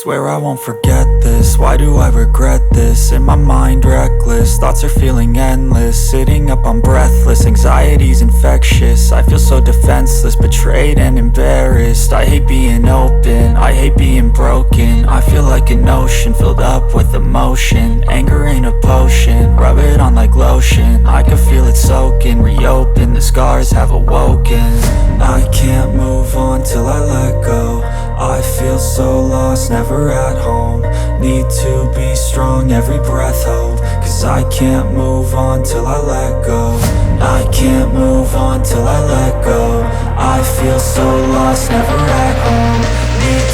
Swear I won't forget this, why do I regret this? In my mind reckless, thoughts are feeling endless. Sitting up I'm breathless, anxiety's infectious. I feel so defenseless, betrayed and embarrassed. I hate being open, I hate being broken. I feel like an ocean filled up with emotion. Anger ain't a potion, rub it on like lotion. I can feel it soaking, reopen, the scars have awoken. I can't move on till I let go. I feel so lost, never at home. Need to be strong, every breath hope. Cause I can't move on till I let go. I can't move on till I let go. I feel so lost, never at home. Need